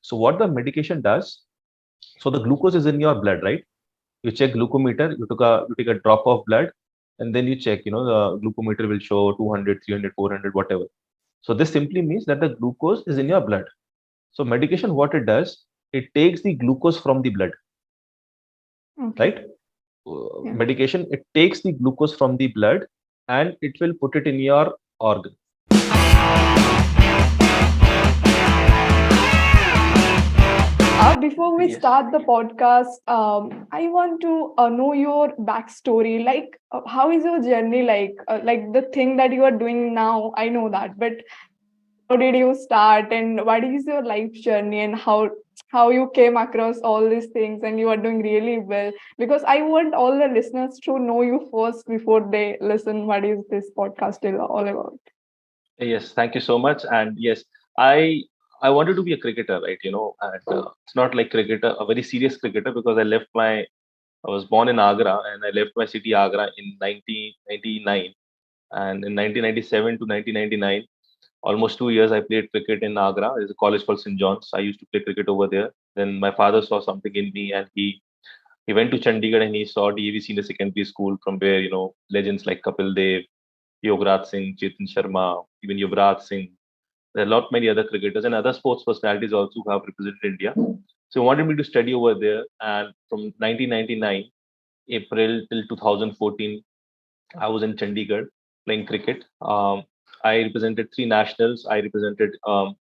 So what the medication does, so the glucose is in your blood, right? You check glucometer, you take a drop of blood, and then you check, the glucometer will show 200, 300, 400, whatever. So this simply means that the glucose is in your blood. So medication, what it does, it takes the glucose from the blood, Okay. right? Yeah. Medication, it takes the glucose from the blood and it will put it in your organ. Before we Yes. start the podcast, I want to know your backstory. Like, how is your journey like? Like the thing that you are doing now, I know that, but how did you start, and what is your life journey, and how you came across all these things, and you are doing really well? Because I want all the listeners to know you first before they listen. What is this podcast all about? Yes, thank you so much. And yes, I I wanted to be a cricketer, right? And it's not like cricketer, a very serious cricketer, because I was born in Agra and I left my city Agra in 1999. And in 1997 to 1999, almost 2 years, I played cricket in Agra. There's a college called St. John's. I used to play cricket over there. Then my father saw something in me, and he went to Chandigarh and he saw DAV Senior Secondary School, from where legends like Kapil Dev, Yograj Singh, Chetan Sharma, even Yuvraj Singh. There are a lot many other cricketers and other sports personalities also who have represented India. So he wanted me to study over there. And from 1999, April till 2014, I was in Chandigarh playing cricket. I represented three nationals. I represented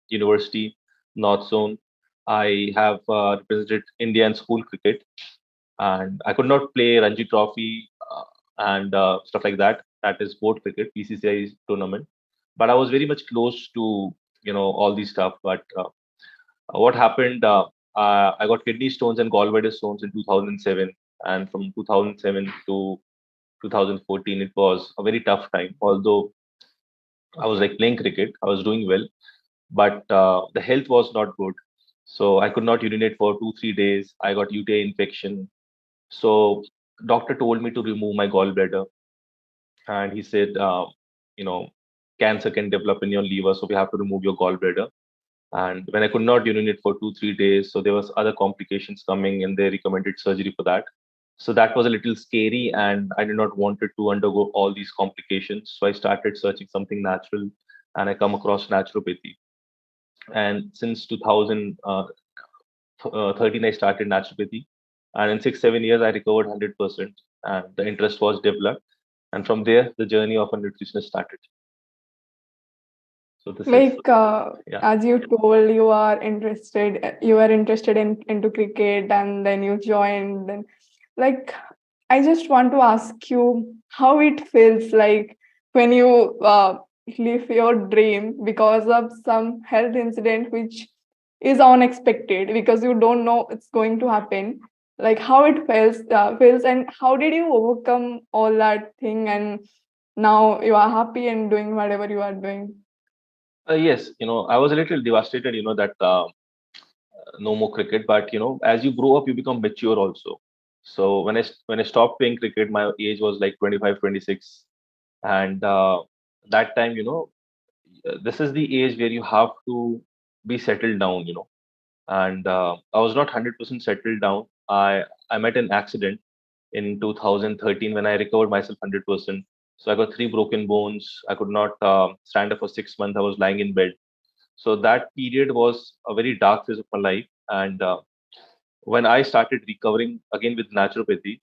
university, North Zone. I have represented India in school cricket, and I could not play Ranji Trophy and stuff like that. That is board cricket, PCCI tournament. But I was very much close to all these stuff. But what happened? I got kidney stones and gallbladder stones in 2007, and from 2007 to 2014, it was a very tough time. Although I was like playing cricket, I was doing well, but the health was not good. So I could not urinate for 2 3 days. I got UTI infection. So doctor told me to remove my gallbladder, and he said, you know, cancer can develop in your liver, so we have to remove your gallbladder. And when I could not urinate for 2 3 days, so there was other complications coming, and they recommended surgery for that. So that was a little scary, and I did not wanted to undergo all these complications. So I started searching something natural, and I come across naturopathy. And since 2013, I started naturopathy, and in 6 7 years, I recovered 100%, and the interest was developed. And from there, the journey of a nutritionist started. So this is, Like, yeah. as you told, you are interested in into cricket, and then you joined. And like, I just want to ask you how it feels like when you live your dream because of some health incident which is unexpected, because you don't know it's going to happen. Like how it feels, and how did you overcome all that thing, and now you are happy and doing whatever you are doing. Yes, I was a little devastated, that no more cricket. But as you grow up, you become mature also. So when I stopped playing cricket, my age was like 25, 26, and that time, this is the age where you have to be settled down. And I was not 100% settled down. I met an accident in 2013 when I recovered myself 100%. So I got three broken bones. I could not stand up for 6 months. I was lying in bed. So that period was a very dark phase of my life. And when I started recovering again with naturopathy,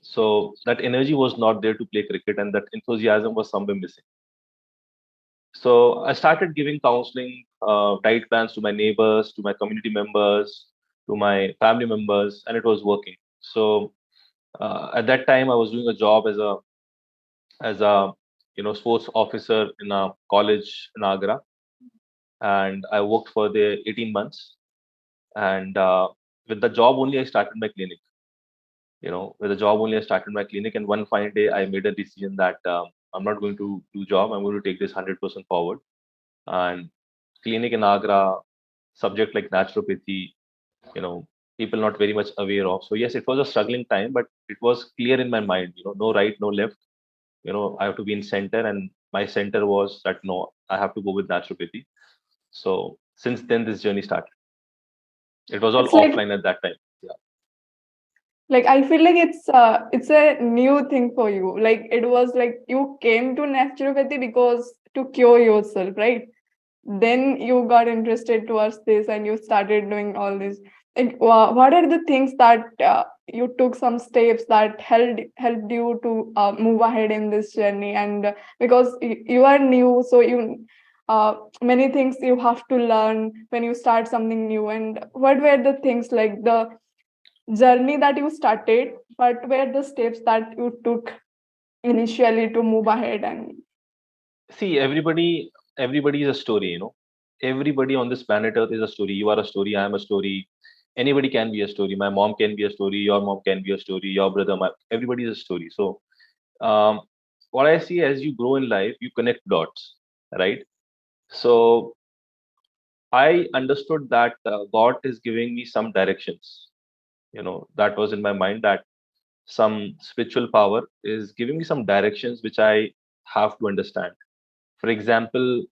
so that energy was not there to play cricket, and that enthusiasm was somewhere missing. So I started giving counseling, diet plans to my neighbors, to my community members, to my family members, and it was working. So at that time, I was doing a job as a sports officer in a college in Agra, and I worked for the 18 months. And with the job only, I started my clinic. With the job only, I started my clinic, and one fine day, I made a decision that I'm not going to do job. I'm going to take this 100% forward. And clinic in Agra, subject like naturopathy, you know, people not very much aware of. So yes, it was a struggling time, but it was clear in my mind. No right, no left. I have to be in center, and my center was that no, I have to go with naturopathy. So since then, this journey started. It was all It's like offline at that time. Yeah. I feel like it's a new thing for you. Like it was like you came to naturopathy because to cure yourself, right? Then you got interested towards this and you started doing all this. Like what are the things that you took some steps that helped you to move ahead in this journey? And because you are new, so you many things you have to learn when you start something new. And what were the things, like the journey that you started, but were the steps that you took initially to move ahead? And See, everybody is a story, you know. Everybody on this planet Earth is a story. You are a story, I am a story. Anybody can be a story. My mom can be a story, your mom can be a story, your brother, everybody is a story. So um, what I see, as you grow in life, you connect dots, right? So I understood that God is giving me some directions. You know, that was in my mind, that some spiritual power is giving me some directions which I have to understand. For example,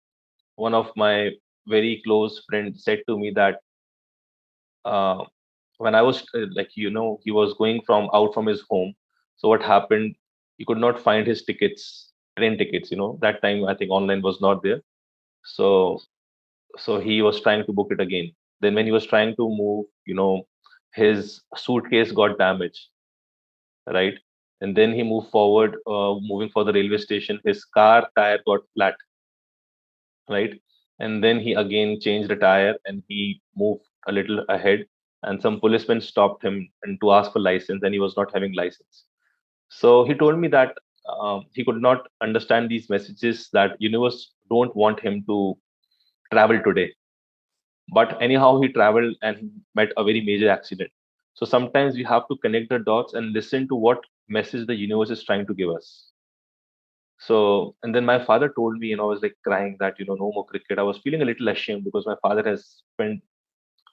one of my very close friends said to me that uh, when I was he was going from out from his home. So what happened? He could not find his tickets, train tickets. You know, that time I think online was not there. So he was trying to book it again. Then when he was trying to move, his suitcase got damaged, right? And then he moved forward, moving for the railway station. His car tire got flat, right? And then he again changed the tire and he moved a little ahead. And some policemen stopped him and to ask for license, and he was not having license. So he told me that he could not understand these messages, that universe don't want him to travel today. But anyhow, he traveled and he met a very major accident. So sometimes we have to connect the dots and listen to what message the universe is trying to give us. So, and then my father told me, I was like crying that, no more cricket. I was feeling a little ashamed because my father has spent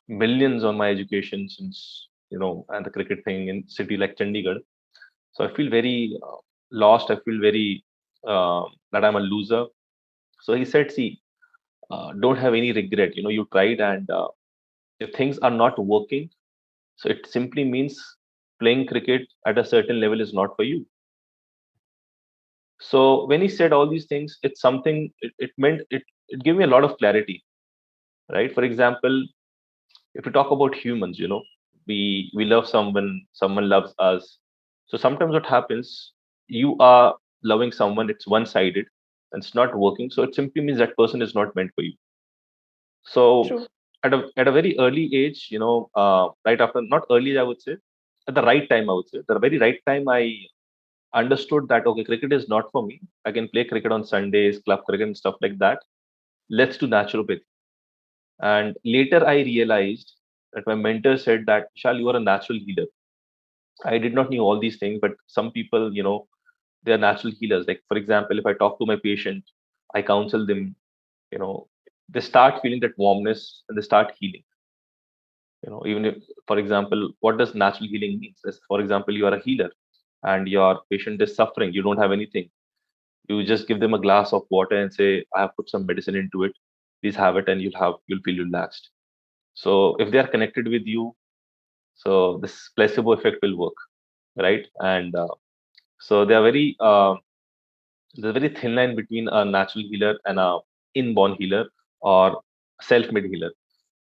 millions on my education since, and the cricket thing in city like Chandigarh. So I feel very lost. I feel very that I'm a loser. So he said, see, don't have any regret. You tried, and if things are not working, so it simply means playing cricket at a certain level is not for you. So when he said all these things, it's something, it meant, it gave me a lot of clarity, right? For example, if we talk about humans, we love someone, someone loves us. So sometimes what happens, you are loving someone, it's one sided and it's not working. So it simply means that person is not meant for you. So true. at a very early age, right after, not early, I would say, at the right time, I would say, the very right time, I understood that, okay, cricket is not for me. I can play cricket on Sundays, club cricket and stuff like that. Let's do naturopathy. And later I realized that my mentor said that, Shal, you are a natural healer. I did not knew all these things, but some people, they are natural healers. Like, for example, if I talk to my patient, I counsel them, you know, they start feeling that warmness and they start healing. Even if, for example, what does natural healing mean? For example, you are a healer and your patient is suffering, you don't have anything. You just give them a glass of water and say, I have put some medicine into it. Please have it, and you'll feel relaxed. So if they are connected with you, so this placebo effect will work, right? And so there's a very thin line between a natural healer and a inborn healer or self-made healer.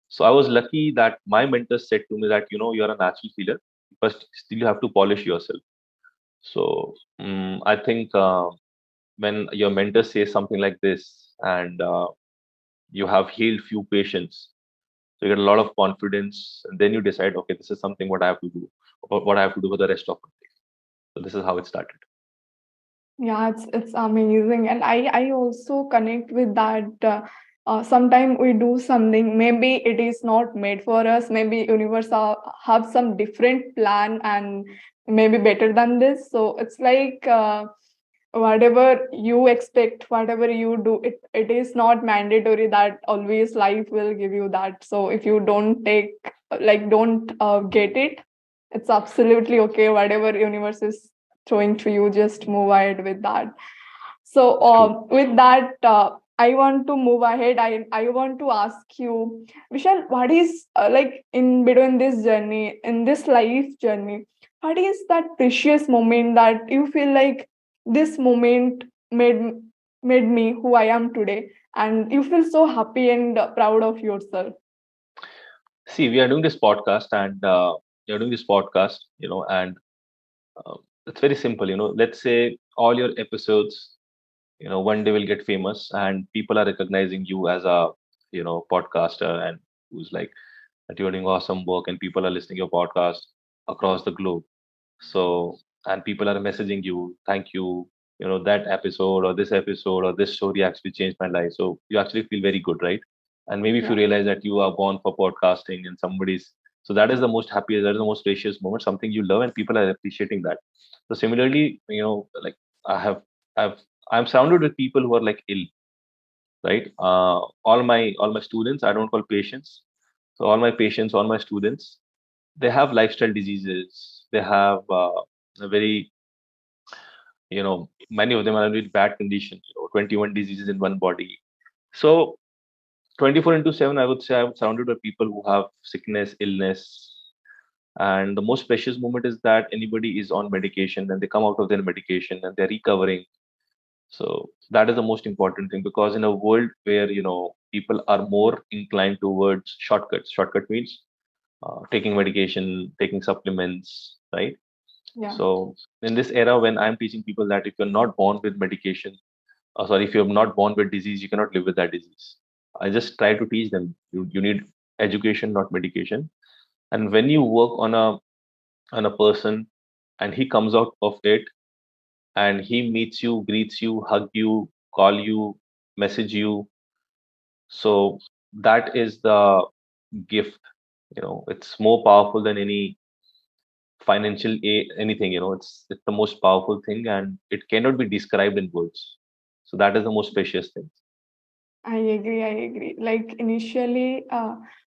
So I was lucky that my mentor said to me that, you're a natural healer, but still you have to polish yourself. So I think when your mentor says something like this, and you have healed few patients, so you get a lot of confidence, and then you decide, okay, this is something what I have to do, or what I have to do for the rest of my life. So this is how it started. Yeah, it's amazing, and I also connect with that. Sometimes we do something, maybe it is not made for us. Maybe universe have some different plan and maybe better than this. So it's like whatever you expect, whatever you do, it is not mandatory that always life will give you that. So if you don't take, don't get it, it's absolutely okay. Whatever universe is throwing to you, just move ahead with that. So It's true. with that I want to move ahead. I want to ask you, Vishal, what is like in between this journey, in this life journey, what is that precious moment that you feel like this moment made made me who I am today, and you feel so happy and proud of yourself? See, we are doing this podcast, and we are doing this podcast, and it's very simple. Let's say all your episodes, one day will get famous, and people are recognizing you as a, podcaster, and who's like that you're doing awesome work, and people are listening to your podcast across the globe. So, and people are messaging you, thank you, that episode or this episode or this story actually changed my life. So you actually feel very good, right? And maybe if you Yeah, realize that you are born for podcasting and somebody's, so that is the most happiest, that is the most precious moment, something you love and people are appreciating that. So similarly, like I have, I've, I'm surrounded with people who are like ill, right? All my students, I don't call patients. So all my patients, all my students, they have lifestyle diseases. They have a very, many of them are in really bad condition. 21 diseases in one body. So 24 into 7, I would say I'm surrounded by people who have sickness, illness. And the most precious moment is that anybody is on medication and they come out of their medication and they're recovering. So that is the most important thing, because in a world where, people are more inclined towards shortcuts. Shortcut means taking medication, taking supplements, right? yeah, So in this era, when I'm teaching people that if you're not born with medication, sorry, if you're not born with disease, you cannot live with that disease. I just try to teach them you need education, not medication. And when you work on a person and he comes out of it and he meets you, greets you, hug you, call you, message you, so that is the gift. It's more powerful than any financial anything. It's the most powerful thing, and it cannot be described in words. So that is the most precious thing. I agree. I agree. Like initially,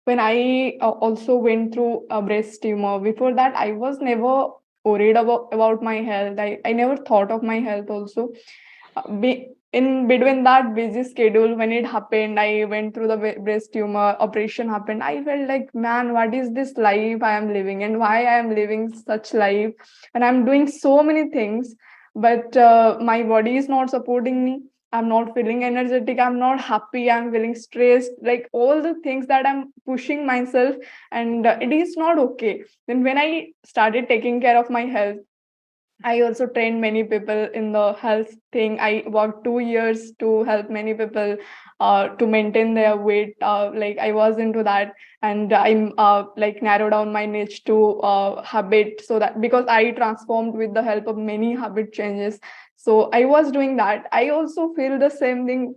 when I also went through a breast tumor, before that, I was never worried about my health. I never thought of my health also. In between that busy schedule, when it happened, I went through the breast tumor operation happened. I felt like, man, what is this life I am living, and why I am living such life? And I'm doing so many things, but my body is not supporting me. I'm not feeling energetic. I'm not happy. I'm feeling stressed. Like all the things that I'm pushing myself, and it is not okay. Then when I started taking care of my health, I also trained many people in the health thing. I worked 2 years to help many people to maintain their weight. Like I was into that, and I'm like narrow down my niche to habit, so that because I transformed with the help of many habit changes. So I was doing that. I also feel the same thing.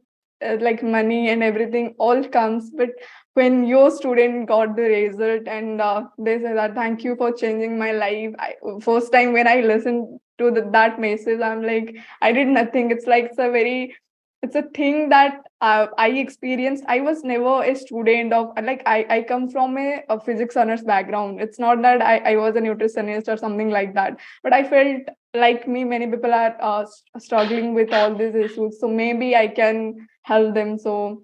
Like money and everything all comes, but when your student got the result and they say that thank you for changing my life, first time when I listened to that message, I'm like, I did nothing. It's like it's a thing that I experienced. I was never a student of, like, I come from a physics honors background. It's not that I was a nutritionist or something like that, but I felt like me, many people are struggling with all these issues, so maybe I can help them. So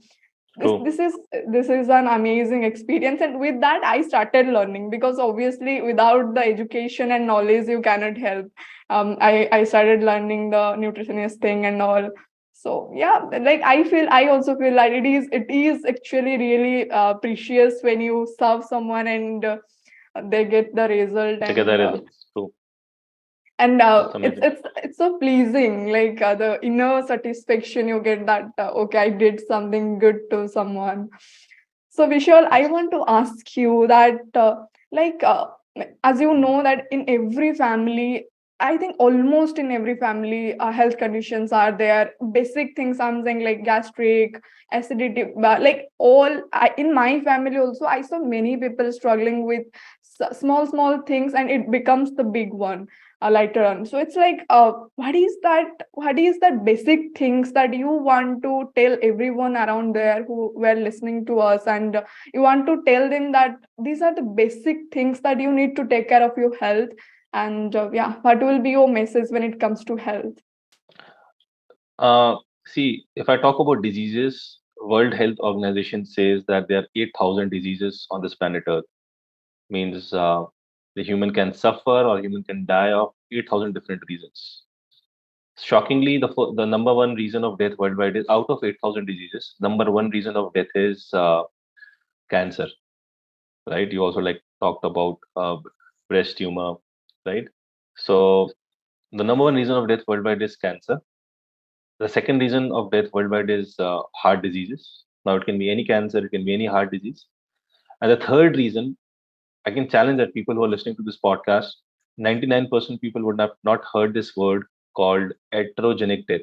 this True. this is this is an amazing experience, and with that I started learning, because obviously without the education and knowledge you cannot help. I started learning the nutritionist thing and all. So yeah, like I also feel like it is actually really precious when you serve someone and they get the result, Together and results. True. That's it's amazing. it's so pleasing, like the inner satisfaction you get, that okay, I did something good to someone. So Vishal, I Yes. want to ask you that like as you know that in every family, I think almost in every family, health conditions are there, basic things, I'm saying, like gastric, acidity, like all in my family also I saw many people struggling with small things, and it becomes the big one later on. So it's like what is that basic things that you want to tell everyone around there who were listening to us, and you want to tell them that these are the basic things that you need to take care of your health, and yeah, what will be your message when it comes to health? Uh, See, if I talk about diseases, World Health Organization says that there are 8,000 diseases on this planet Earth. Means the human can suffer or human can die of 8,000 different reasons. Shockingly, the number one reason of death worldwide is out of 8,000 diseases. Number one reason of death is cancer, right? You also like talked about breast tumor, right? So the number one reason of death worldwide is cancer. The second reason of death worldwide is heart diseases. Now it can be any cancer, it can be any heart disease. And the third reason, I can challenge that people who are listening to this podcast, 99% people would have not heard this word called iatrogenic death.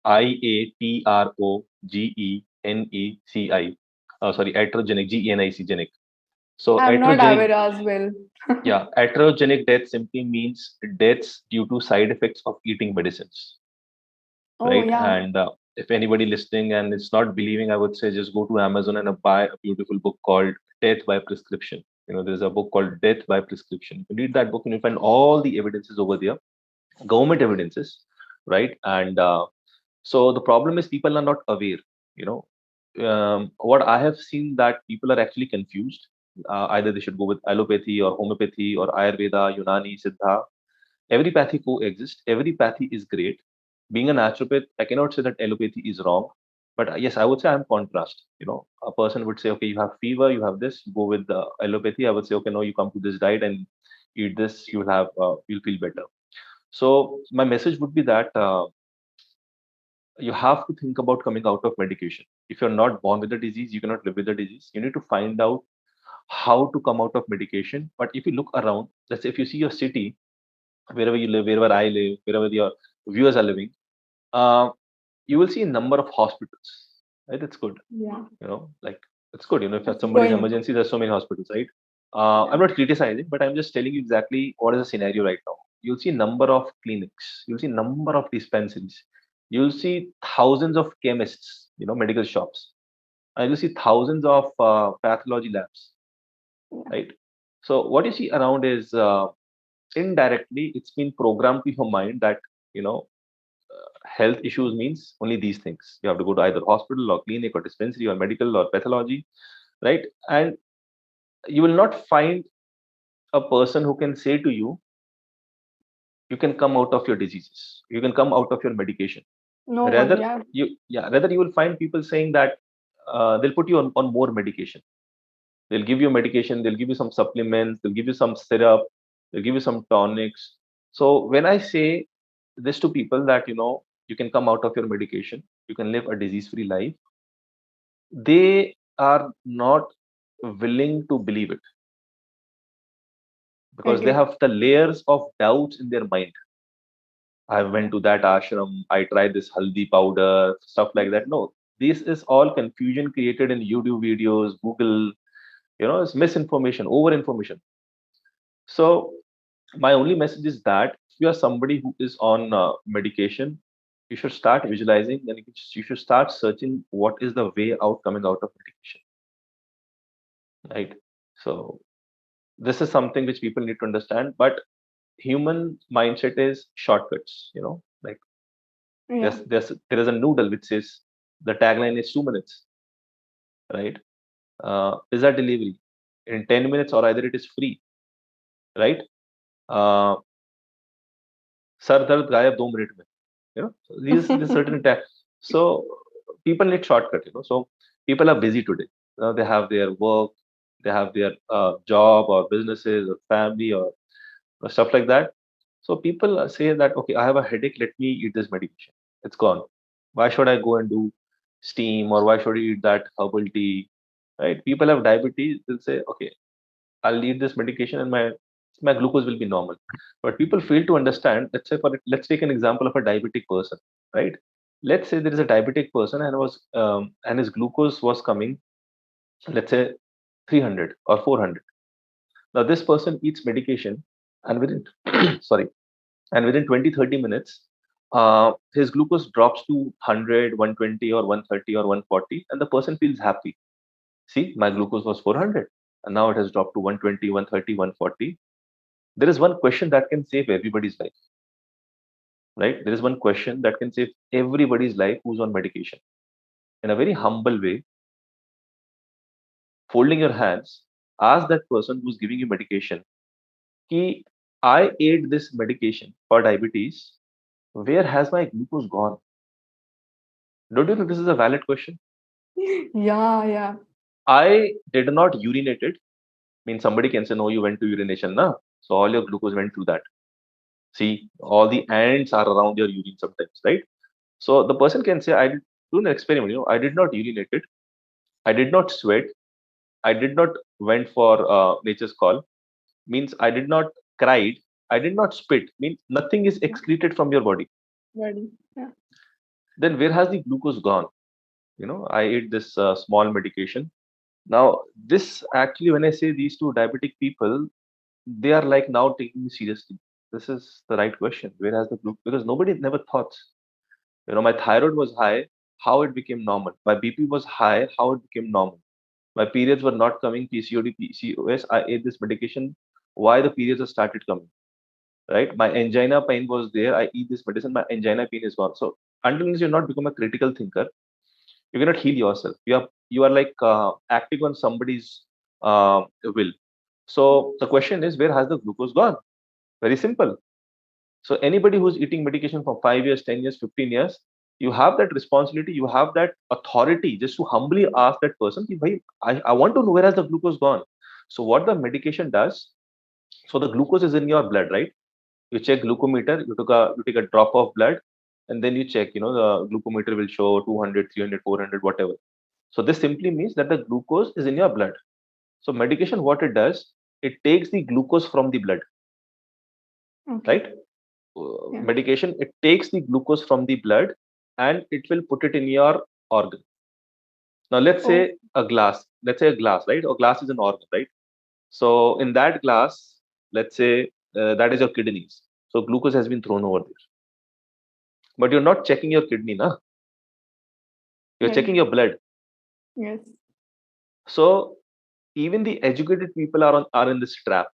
IATROGENECI. Sorry, iatrogenic, GENIC, genic. So I'm not iatrogenic, aware as well. yeah, iatrogenic death simply means deaths due to side effects of eating medicines, Oh, right? yeah. And if anybody listening and is not believing, I would say just go to Amazon and buy a beautiful book called Death by Prescription. There's a book called Death by Prescription. You can read that book and you find all the evidences over there, government evidences, right? And so the problem is people are not aware. You know, what I have seen that people are actually confused. Either they should go with allopathy or homeopathy or Ayurveda, Unani, Siddha. Every pathy coexists. Every pathy is great. Being a naturopath, I cannot say that allopathy is wrong, but yes, I would say I'm contrast. A person would say, okay, you have fever, you have this, go with the allopathy. I would say, okay, no, you come to this diet and eat this, you'll feel better. So my message would be that you have to think about coming out of medication. If you're not born with the disease, you cannot live with the disease. You need to find out how to come out of medication. But if you look around, let's say if you see your city, wherever you live, wherever I live, wherever your viewers are living, uh, you will see a number of hospitals, right? It's good, Yeah. like it's good. If It's somebody's going. emergency, there's so many hospitals, right? Yeah. I'm not criticizing, but I'm just telling you exactly what is the scenario right now. You'll see number of clinics, you'll see number of dispensaries, you'll see thousands of chemists, medical shops, and you'll see thousands of pathology labs, Yeah. right? So what you see around is indirectly it's been programmed to your mind that you know health issues means only these things. You have to go to either hospital or clinic or dispensary or medical or pathology, right? And you will not find a person who can say to you, you can come out of your diseases, you can come out of your medication. No one. Rather, Yeah. rather you will find people saying that they'll put you on more medication. They'll give you medication, they'll give you some supplements, they'll give you some syrup, they'll give you some tonics. So when I say this to people that you can come out of your medication, you can live a disease-free life, they are not willing to believe it because they Agree. have the layers of doubts in their mind. I Yeah. went to that ashram, I tried this haldi powder, stuff like that. No, this is all confusion created in YouTube videos, Google, it's misinformation, over information. So my only message is that if you are somebody who is on medication, you should start visualizing and you should start searching what is the way out coming out of medication, right? So this is something which people need to understand. But human mindset is shortcuts. Like Yeah. there is a noodle which says the tagline is 2 minutes, right? Pizza delivery in 10 minutes, or either it is free, right? Uh, sir दर्द गायब 2 minute में. So these certain so people need shortcut. So people are busy today. They have their work, they have their job or businesses or family or stuff like that. So people say that, okay, I have a headache, let me eat this medication. It's gone. Why should I go and do steam, or why should I eat that herbal tea? Right? People have diabetes, they'll say, okay, I'll eat this medication and my glucose will be normal. But people fail to understand. Let's take an example of a diabetic person, right? Let's say there is a diabetic person and his glucose was coming, let's say 300 or 400. Now this person eats medication, and within sorry, and within 20-30 minutes, his glucose drops to 100, 120, or 130 or 140, and the person feels happy. See, my glucose was 400, and now it has dropped to 120, 130, 140. There is one question that can save everybody's life. right? There is one question that can save everybody's life who's on medication. In a very humble way, folding your hands, ask that person who's giving you medication, Ki, I ate this medication for diabetes. Where has my glucose gone? Don't you think this is a valid question? Yeah, yeah. I did not urinate it. Means somebody can say, no, you went to urination, na? So all your glucose went through that. See, all the ants are around your urine sometimes, right? So the person can say, I did do an experiment, I did not urinate it. I did not sweat. I did not went for nature's call. Means I did not cried. I did not spit. Means nothing is Yeah. excreted from your body. Ready. Yeah. Then where has the glucose gone? I ate this small medication. Now this actually, when I say these two diabetic people, they are like now taking me seriously. This is the right question. Where has the glucose? Because nobody never thought. My thyroid was high. How it became normal? My BP was high. How it became normal? My periods were not coming. PCOD, PCOS. I ate this medication. Why the periods have started coming? Right? My angina pain was there. I eat this medicine. My angina pain is gone. So until you're not become a critical thinker, you cannot heal yourself. You are like acting on somebody's will. So the question is, where has the glucose gone? Very simple. So anybody who's eating medication for 5 years, 10 years, 15 years, you have that responsibility, you have that authority just to humbly ask that person, "Ki, bhai, I want to know where has the glucose gone." So what the medication does, so the glucose is in your blood, right? You check glucometer, you take a drop of blood, and then you check, the glucometer will show 200, 300, 400, whatever. So this simply means that the glucose is in your blood. So medication, what it does, it takes the glucose from the blood, Okay. right? Yeah. Medication, it takes the glucose from the blood and it will put it in your organ. Now let's Oh, say a glass, right? Or glass is an organ, right? So in that glass, let's say that is your kidneys. So glucose has been thrown over there, but you're not checking your kidney, na? You're right. checking your blood. Yes. So even the educated people are in this trap.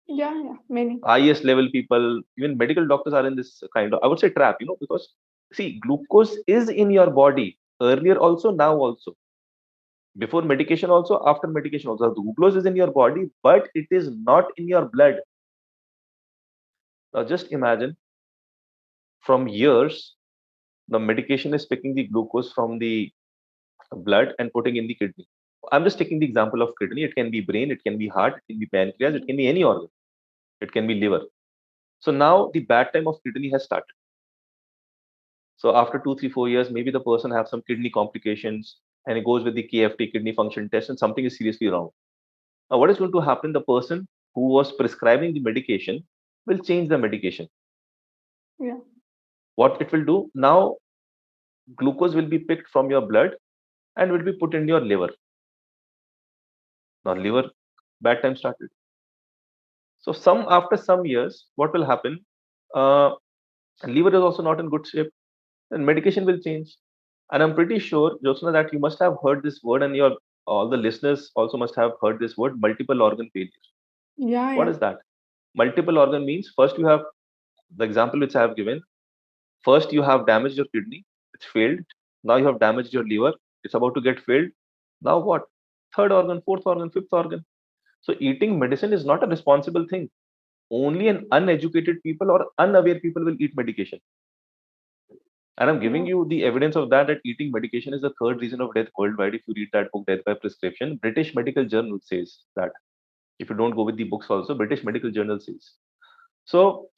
Yeah, yeah. Many. Highest level people, even medical doctors are in this kind of, I would say, trap, because see, glucose is in your body earlier also, now also, before medication also, after medication also. The glucose is in your body, but it is not in your blood. Now just imagine, from years, the medication is taking the glucose from the blood and putting in the kidney. I'm just taking the example of kidney. It can be brain, it can be heart, it can be pancreas, it can be any organ, it can be liver. So now the bad time of kidney has started. So after 2, 3, 4 years, maybe the person have some kidney complications and he goes with the KFT, kidney function test, and something is seriously wrong. Now, what is going to happen? The person who was prescribing the medication will change the medication. Yeah. What it will do now, glucose will be picked from your blood and will be put in your liver. Now, liver, bad time started. So, some after some years, what will happen? Uh, Liver is also not in good shape, and medication will change. And I'm pretty sure, Josna, that you must have heard this word, and your all the listeners also must have heard this word, multiple organ failure. Yeah, What yeah. is that? Multiple organ means, first you have the example which I have given. First, you have damaged your kidney, it's failed. Now you have damaged your liver, it's about to get failed. Now what? Third organ, fourth organ, fifth organ. So eating medicine is not a responsible thing. Only an uneducated people or unaware people will eat medication. And I'm giving Yeah. you the evidence of that, that eating medication is the third reason of death worldwide. If you read that book, Death by Prescription, British Medical Journal says that. If you don't go with the books also, British Medical Journal says. So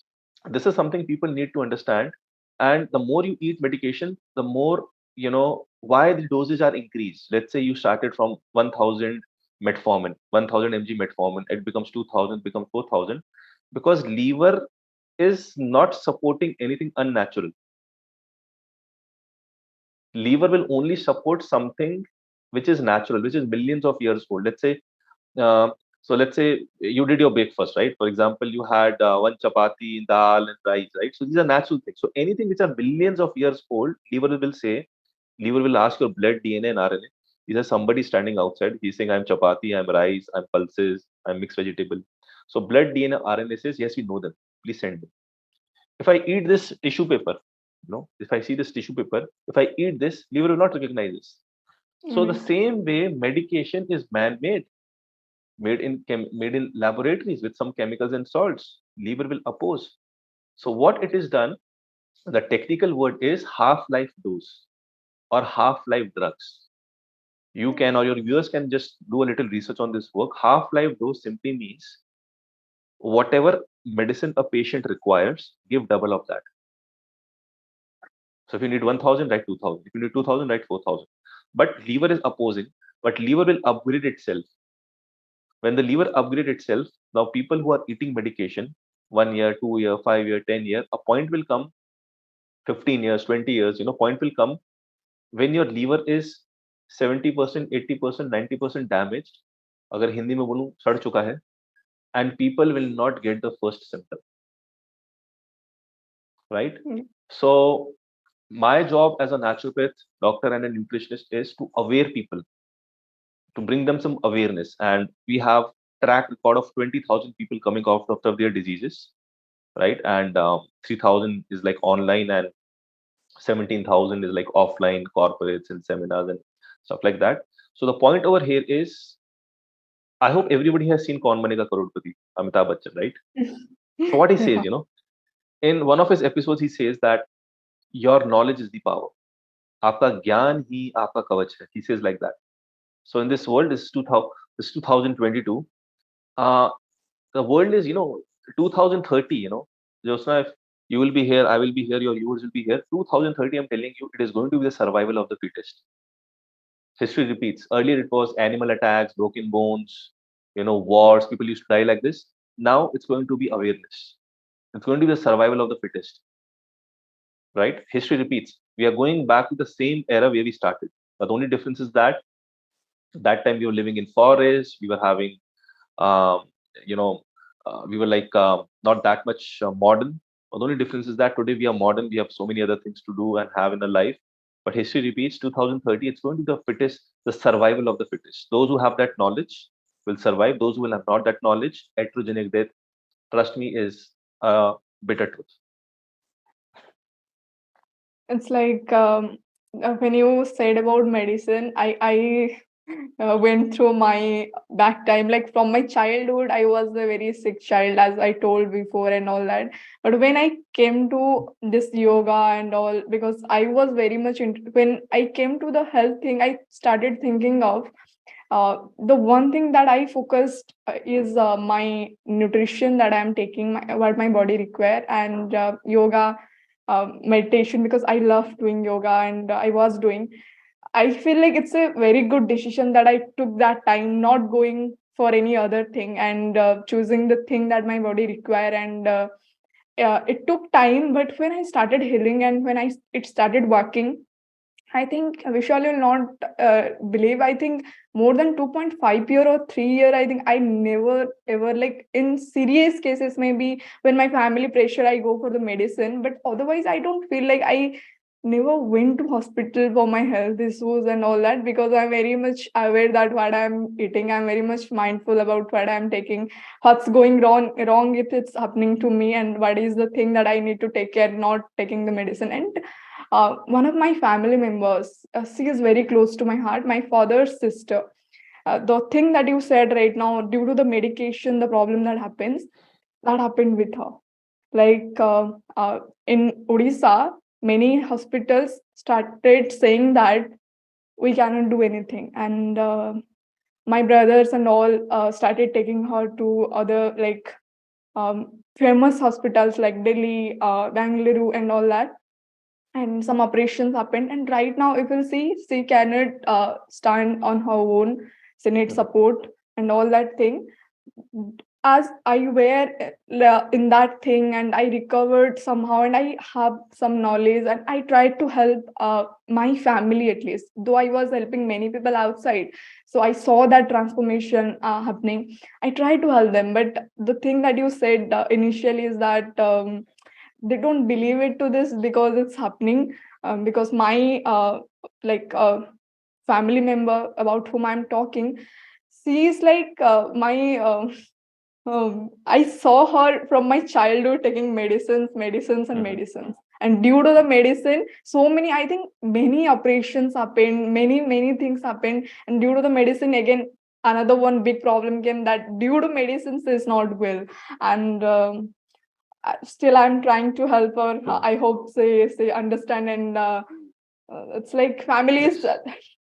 this is something people need to understand. And the more you eat medication, the more, why the doses are increased. Let's say you started from 1000 metformin, 1000 mg metformin, it becomes 2000, becomes 4000, because liver is not supporting anything unnatural. Liver will only support something which is natural, which is millions of years old. Let's say, uh, let's say you did your breakfast, right? For example, you had one chapati, dal, and rice, right? So these are natural things. So anything which are millions of years old, liver will ask your blood, DNA, and RNA. These are somebody standing outside. He's saying, I'm chapati, I'm rice, I'm pulses, I'm mixed vegetable. So blood, DNA, RNA says, yes, we know them. Please send them. If I eat this tissue paper, if I see this tissue paper, if I eat this, liver will not recognize this. So the Mm. same way, medication is man-made, made in laboratories with some chemicals and salts. Liver will oppose. So what it is done, the technical word is half-life dose or half-life drugs. You can, or your viewers can, just do a little research on this work. Half-life dose simply means whatever medicine a patient requires, give double of that. So if you need 1000, write 2000. If you need 2000, write 4000. But liver is opposing, but liver will upgrade itself. When the liver upgrade itself, now people who are eating medication, 1 year, 2 year, 5 year, 10 year, a point will come, 15 years, 20 years, point will come when your liver is 70%, 80%, 90% damaged. अगर हिंदी में बोलूं सड़ चुका है, and people will not get the first symptom, right? Mm. So my job as a naturopath, doctor, and a nutritionist is to aware people, to bring them some awareness. And we have track record of 20,000 people coming out of their diseases, right? And 3,000 is like online, and 17,000 is like offline corporates and seminars and stuff like that. So the point over here is, I hope everybody has seen Kaun Banega Crorepati, Amitabh Bachchan, right? So what he says, Yeah. in one of his episodes, he says that your knowledge is the power. आपका ज्ञान ही आपका कवच है. He says like that. So in this world, this 2022, uh, the world is, 2030, Josna, if you will be here, I will be here, your viewers will be here. 2030, I'm telling you, it is going to be the survival of the fittest. History repeats. Earlier, it was animal attacks, broken bones, wars. People used to die like this. Now it's going to be awareness. It's going to be the survival of the fittest, right? History repeats. We are going back to the same era where we started. But the only difference is that time we were living in forests. We were having, um, you know, we were like not that much modern. The only difference is that today we are modern. We have so many other things to do and have in a life. But history repeats. 2030, it's going to be the fittest, the survival of the fittest. Those who have that knowledge will survive. Those who will have not that knowledge, iatrogenic death, trust me, is a bitter truth. It's like when you said about medicine, I went through my back time. Like from my childhood, I was a very sick child, as I told before, and all that. But when I came to this yoga and all, because I was very much when I came to the health thing, I started thinking of the one thing that I focused is my nutrition that I'm taking, what my body require, and yoga, meditation, because I love doing yoga and I was doing. I feel like it's a very good decision that I took that time, not going for any other thing, and choosing the thing that my body require. And it took time, but when I started healing and when it started working, I think Vishal will not believe. I think more than 2.5 year or 3 year. I think I never ever, like in serious cases, maybe when my family pressure, I go for the medicine. But otherwise, I don't feel like I never went to hospital for my health issues and all that, because I'm very much aware that what I'm eating. I'm very much mindful about what I'm taking, what's going wrong if it's happening to me, and what is the thing that I need to take care, not taking the medicine. And one of my family members, she is very close to my heart, my father's sister. The thing that you said right now, due to the medication, the problem that happens, that happened with her. Like in Odisha, many hospitals started saying that we cannot do anything. And my brothers and all started taking her to other, like famous hospitals like Delhi, Bangalore, and all that. And some operations happened, and right now if you'll see, she cannot stand on her own. She needs Mhm. support and all that thing. As I were in that thing, and I recovered somehow, and I have some knowledge, and I tried to help my family, at least though I was helping many people outside. So I saw that transformation happening. I tried to help them, but the thing that you said initially is that they don't believe it to this because it's happening. Because my like family member about whom I'm talking, she is like my I saw her from my childhood taking medicines, medicines, and Hmm. medicines. And due to the medicine, so many, I think many operations happened, many things happened. And due to the medicine, again, another one big problem came that due to medicines is not well. And still, I'm trying to help her. True. I hope they understand. And it's like families, Yes.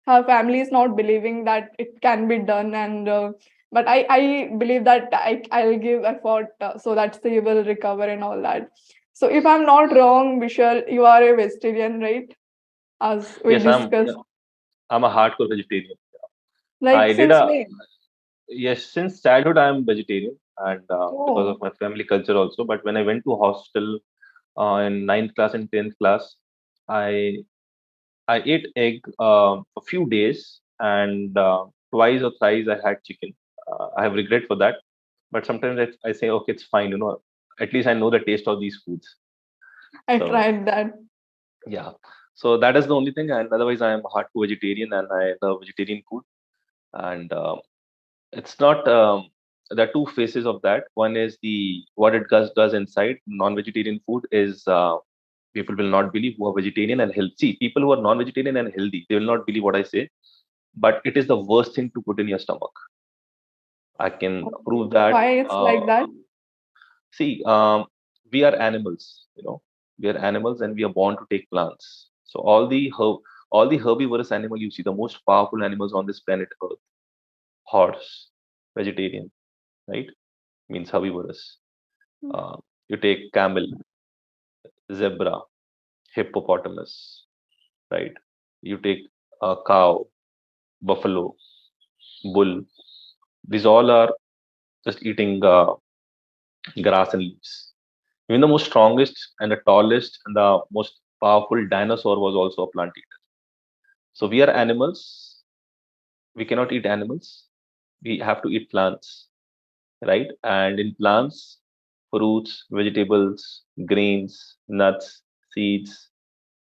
her family is not believing that it can be done. And but I believe that I'll give effort so that she will recover and all that. So if I'm not wrong, Vishal, you are a vegetarian, right? As we Yes, discussed, I'm a hardcore vegetarian. like I did since a when? Yes, since childhood I'm vegetarian, and because of Oh, my family culture also. But when I went to hostel in ninth class and 10th class, I I ate egg a few days, and twice or thrice I had chicken. I have regret for that, but sometimes I say, okay, it's fine. At least I know the taste of these foods. I So tried that. yeah, so that is the only thing. And otherwise, I am a hardcore vegetarian, and I love vegetarian food. And it's not. There are two faces of that. One is the what it does inside. Non-vegetarian food is people will not believe who are vegetarian and healthy. People who are non-vegetarian and healthy, they will not believe what I say. But it is the worst thing to put in your stomach. I can Okay. prove that. Why it's like that? See, we are animals. We are animals, and we are born to take plants. So all the herbivorous animal you see, the most powerful animals on this planet Earth, horse, vegetarian, right? Means herbivorous. Uh, you take camel, zebra, hippopotamus, right? You take a cow, buffalo, bull. These all are just eating grass and leaves. Even the most strongest and the tallest and the most powerful dinosaur was also a plant eater. So we are animals. We cannot eat animals. We have to eat plants, right? And in plants, fruits, vegetables, grains, nuts, seeds,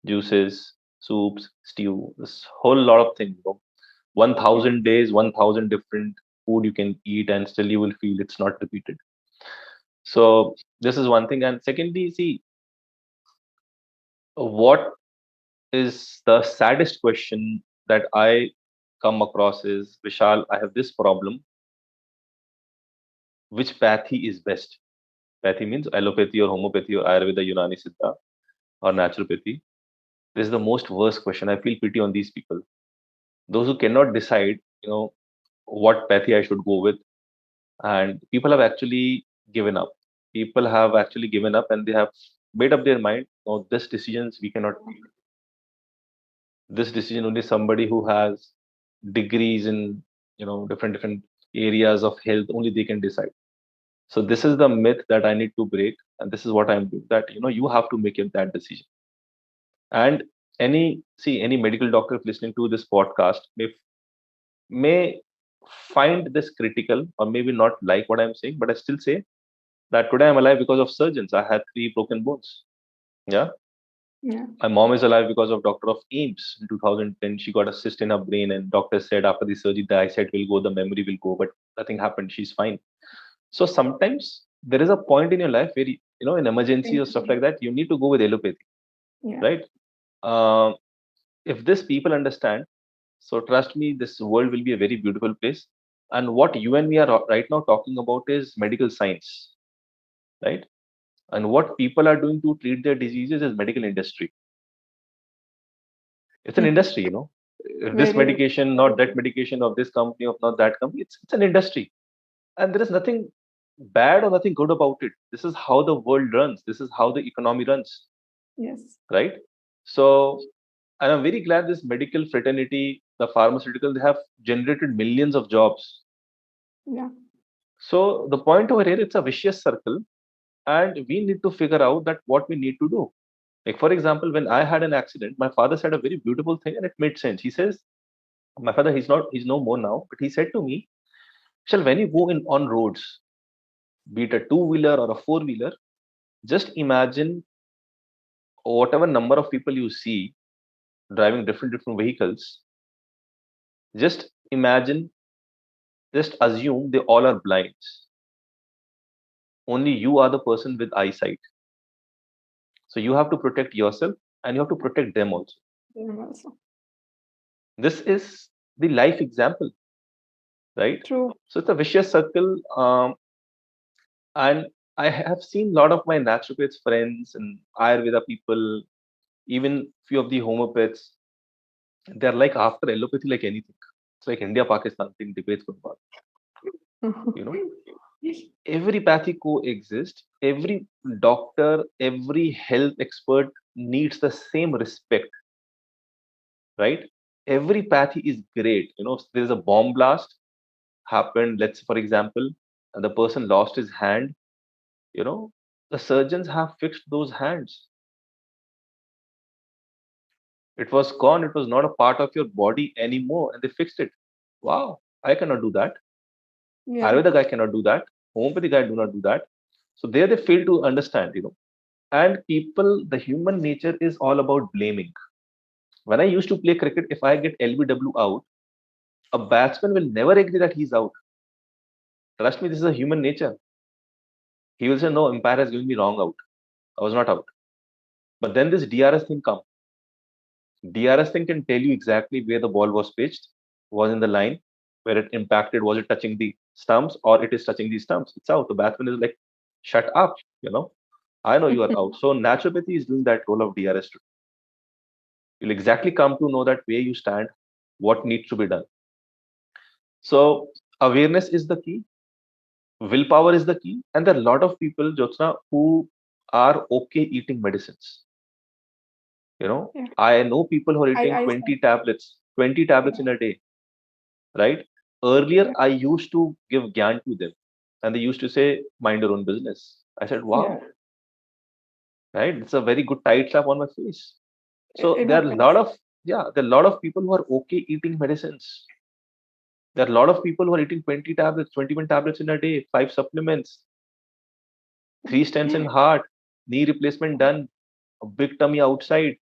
juices, soups, stew, this whole lot of things. 1,000 days, 1,000 different food you can eat, and still you will feel it's not repeated. So this is one thing. And secondly, see, what is the saddest question that I come across is, Vishal, I have this problem. Which pathy is best? Pathy means allopathy or homeopathy or Ayurveda, Unani, Siddha or naturopathy. This is the most worst question. I feel pity on these people. Those who cannot decide, what pathy I should go with. And people have actually given up. People have actually given up, and they have made up their mind, oh, this decisions we cannot take. This decision only somebody who has degrees in different areas of health, only they can decide. So this is the myth that I need to break, and this is what I'm doing. That you have to make it that decision. And any medical doctor listening to this podcast may find this critical or maybe not like what I'm saying, but I still say that today I'm alive because of surgeons. I had three broken bones. Yeah. Yeah. My mom is alive because of doctor of Ames. In 2010, she got a cyst in her brain, and doctor said after the surgery, the eyesight will go, the memory will go, but nothing happened. She's fine. So sometimes there is a point in your life where in emergency or stuff like that, you need to go with allopathy, Yeah. right? Um, if this people understand, so trust me, this world will be a very beautiful place. And what you and me are right now talking about is medical science, right? And what people are doing to treat their diseases is medical industry. It's an industry, If this Very, medication, very not that true. medication of this company, of not that company, it's an industry. And there is nothing bad or nothing good about it. This is how the world runs. This is how the economy runs, Yes. right? So, and I'm very glad this medical fraternity, the pharmaceutical, they have generated millions of jobs. Yeah. So the point over here, it's a vicious circle, and we need to figure out that what we need to do. Like for example, when I had an accident, my father said a very beautiful thing, and it made sense. He says, my father, he's no more now, but he said to me, shall when you go in on roads, be it a two-wheeler or a four-wheeler, just imagine whatever number of people you see driving different vehicles, just imagine, just assume they all are blind. Only you are the person with eyesight. So you have to protect yourself and you have to protect them also. Them also. This is the life example, right? True. So it's a vicious circle. And I have seen a lot of my naturopaths friends and Ayurveda people, even few of the homeopaths, they're like after allopathy like anything. It's like India Pakistan thing debates going on. You know, every pathy coexists. Every doctor, every health expert needs the same respect, right? Every pathy is great. There's a bomb blast happened. Let's for example, and the person lost his hand. You know, the surgeons have fixed those hands. It was gone. It was not a part of your body anymore, and they fixed it. Wow, I cannot do that. Yeah. Ayurveda guy cannot do that. Homeopathy guy do not do that. So there they fail to understand. And people, the human nature is all about blaming. When I used to play cricket, if I get LBW out, a batsman will never agree that he's out. Trust me, this is a human nature. He will say, no, umpire has given me wrong out. I was not out. But then this DRS thing comes. DRS thing can tell you exactly where the ball was pitched, was in the line, where it impacted, was it touching the stumps or it is touching the stumps. It's out. The batsman is like, shut up, I know you are out. So naturopathy is doing that role of DRS too. You'll exactly come to know that where you stand, what needs to be done. So awareness is the key, willpower is the key, and there are a lot of people, Jyotsna, who are okay eating medicines. Yeah. I know people who are eating I 20 tablets, 20 tablets yeah. in a day, right? Earlier, Yeah. I used to give gyan to them, and they used to say, mind your own business. I said, Yeah. wow, right? It's a very good tight slap on my face. So It there are a happens. lot of, yeah, there are a lot of people who are okay eating medicines. There are a lot of people who are eating 20 tablets, 21 tablets in a day, five supplements, three stents in heart, knee replacement done, a big tummy outside,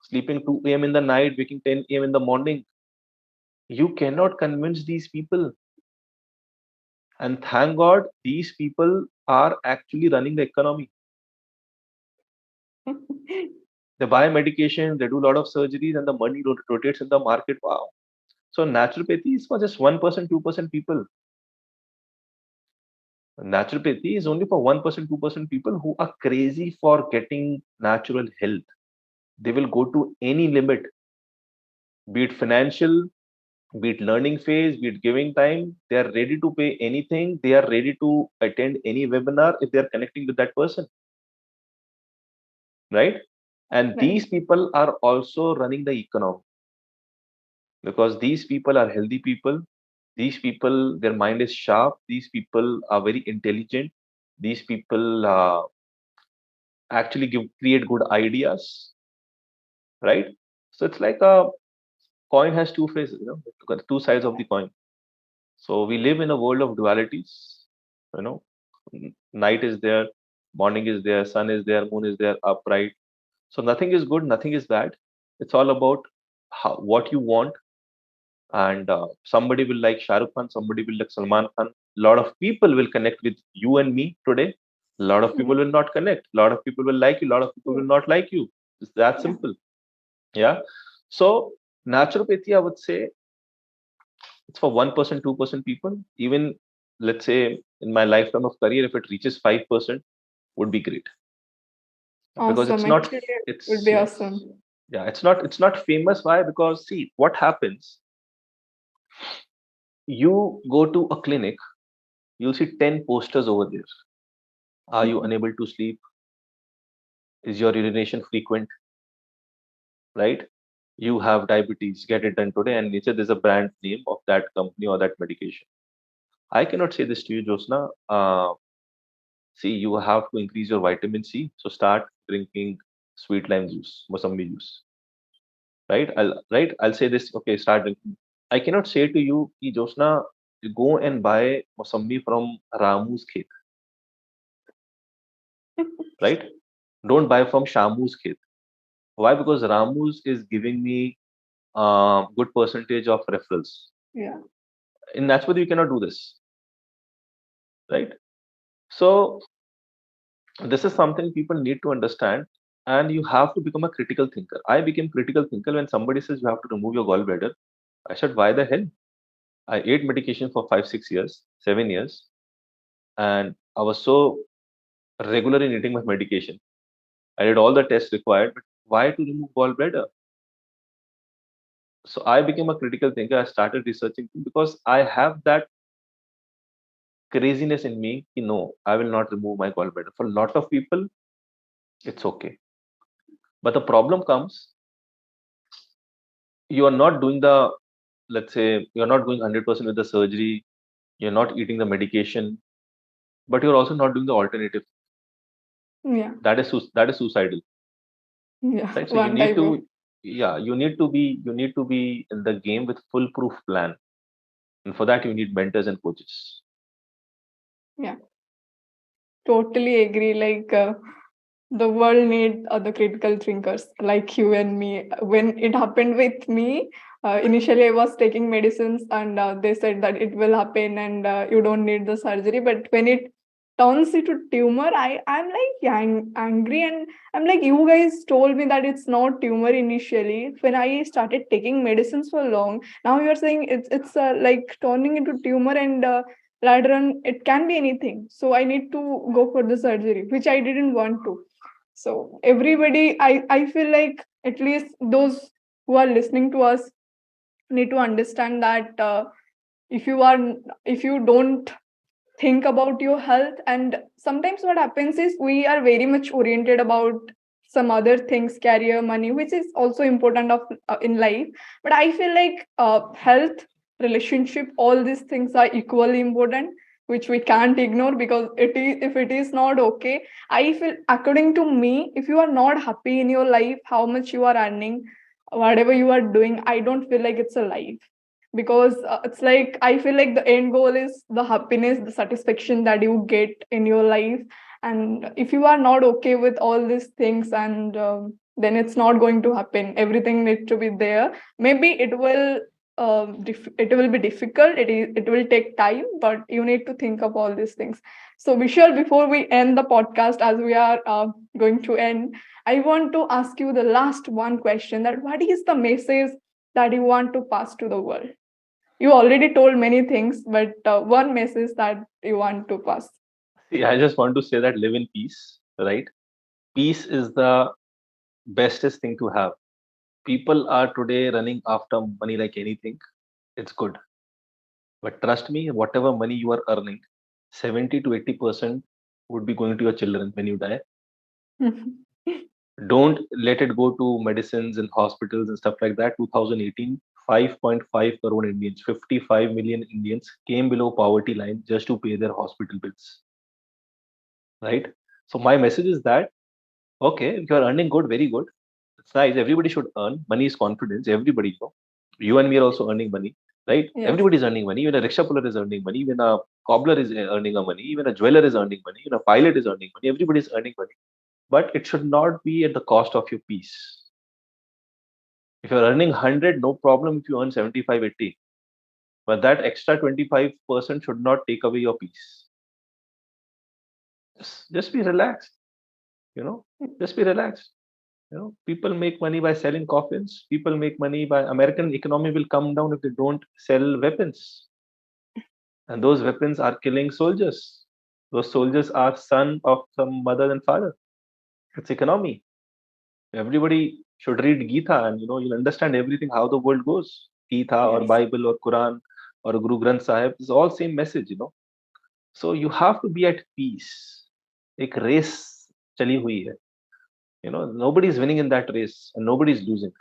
sleeping 2 a.m. in the night, waking 10 a.m. in the morning. You cannot convince these people. And thank God, these people are actually running the economy. They buy medication, they do a lot of surgeries, and the money rotates in the market. Wow. So naturopathy is for just 1%, 2% people. Naturopathy is only for 1%, 2% people who are crazy for getting natural health. They will go to any limit, be it financial, be it learning phase, be it giving time. They are ready to pay anything. They are ready to attend any webinar if they are connecting with that person, right? And Right. these people are also running the economy because these people are healthy people. These people, their mind is sharp. These people are very intelligent. These people actually create good ideas, right? So it's like a coin has two faces, got two sides of the coin. So we live in a world of dualities. You know, Night is there, morning is there, sun is there, moon is there, upright. So nothing is good, nothing is bad. It's all about what you want. And somebody will like Shah Rukh Khan, somebody will like Salman Khan. A lot of people will connect with you and me today. A lot of Yeah. people will not connect. A lot of people will like you. A lot of people Yeah. will not like you. It's that Yeah. simple. Yeah. So naturopathy, I would say, it's for 1%, 2% people. Even let's say in my lifetime of career, if it reaches 5%, would be great because Awesome. it's not. Actually, it would It's be yes, awesome. yeah. It's not famous. Why? Because see what happens. You go to a clinic, you'll see 10 posters over there. Are you unable to sleep? Is your urination frequent? Right? You have diabetes. Get it done today. And nature, there's a brand name of that company or that medication. I cannot say this to you, Josna. See, you have to increase your vitamin C. So start drinking sweet lime juice, mosambi juice. I'll say this. Okay, start drinking. I cannot say to you, ki Josna, you go and buy mosambi from Ramu's khet, right? Don't buy from Shamu's khet. Why? Because Ramu's is giving me good percentage of referrals. Yeah. In naturopathy, you cannot do this, right? So this is something people need to understand, and you have to become a critical thinker. I became critical thinker when somebody says you have to remove your gallbladder. I said, why the hell? I ate medication for 5 6 years, 7 years, and I was so regular in eating my medication. I did all the tests required, but why to remove gallbladder? So I became a critical thinker. I started researching because I have that craziness in me. No, I will not remove my gallbladder. For a lot of people it's okay, but the problem comes, you are not doing the, let's say you're not going 100% with the surgery, you're not eating the medication, but you're also not doing the alternative. Yeah. That is suicidal, Yeah. right? So you One need type to, of. yeah, you need to be in the game with full proof plan, and for that you need mentors and coaches. Yeah. Totally agree. The world need the critical thinkers like you and me. When it happened with me, initially I was taking medicines and they said that it will happen and you don't need the surgery. But when it turns into tumor, I'm like angry and I'm like, you guys told me that it's not tumor initially. When I started taking medicines for long, now you're saying it's like turning into tumor and later on it can be anything. So I need to go for the surgery, which I didn't want to. So everybody, I feel like at least those who are listening to us need to understand that if you are if you don't think about your health, and sometimes what happens is we are very much oriented about some other things, career, money, which is also important of in life. But I feel like health, relationship, all these things are equally important, which we can't ignore, because it is, if it is not okay, I feel, according to me, if you are not happy in your life, how much you are earning, whatever you are doing, I don't feel like it's a life. Because it's like I feel like the end goal is the happiness, the satisfaction that you get in your life. And if you are not okay with all these things, and then it's not going to happen. Everything needs to be there. Maybe it will it will be difficult, it will take time, but you need to think of all these things. So Vishal, before we end the podcast, as we are going to end, I want to ask you the last one question, that what is the message that you want to pass to the world? You already told many things, but one message that you want to pass. See, I just want to say that live in peace, right? Peace is the bestest thing to have. People are today running after money like anything. It's good, but trust me, whatever money you are earning, 70 to 80% would be going to your children when you die. Don't let it go to medicines and hospitals and stuff like that. 2018, 5.5 crore Indians, 55 million Indians came below poverty line just to pay their hospital bills, right? So my message is that, okay, if you are earning good, very good. It's nice. Everybody should earn. Money is confidence. Everybody, you and me are also earning money, right? Yes. Everybody is earning money. Even a rickshaw puller is earning money. Even a cobbler is earning a money. Even a jeweler is earning money. Even a pilot is earning money. Everybody is earning money. But it should not be at the cost of your peace. If you're earning 100, no problem if you earn 75, 80. But that extra 25% should not take away your peace. Just be relaxed, you know, just be relaxed. People make money by selling coffins. People make money by, American economy will come down if they don't sell weapons. And those weapons are killing soldiers. Those soldiers are son of some mother and father. It's economy. Everybody should read Gita, and you'll understand everything how the world goes. Gita or Yes. Bible or Quran or Guru Granth Sahib is all same message. So you have to be at peace. एक race चली हुई है. Nobody is winning in that race and nobody is losing.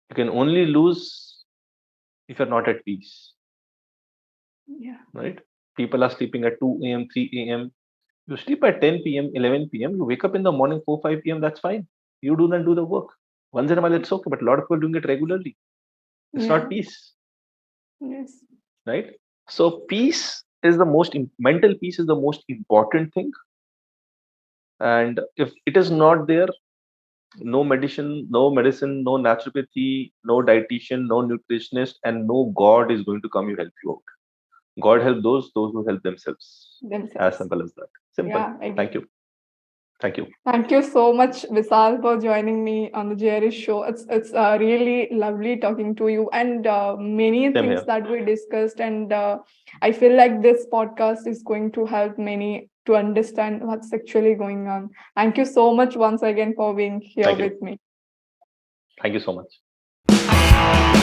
You can only lose if you're not at peace, Yeah. right? People are sleeping at 2 a.m., 3 a.m. You sleep at 10 p.m., 11 p.m. You wake up in the morning 4, 5 p.m. That's fine. You do not do the work. Once in a while, it's okay, but a lot of people are doing it regularly. It's Yeah. not peace, Yes. right? So peace is the mental peace is the most important thing. And if it is not there, no medicine, no naturopathy, no dietitian, no nutritionist, and no God is going to come you help you out. God help those who help themselves. As themselves. simple as that. Simple. Yeah, I Thank agree. you. Thank you. Thank you so much, Vishal, for joining me on the JRS show. It's really lovely talking to you, and many Same things here. that we discussed. And I feel like this podcast is going to help many to understand what's actually going on. Thank you so much once again for being here Thank you. with me. Thank you so much.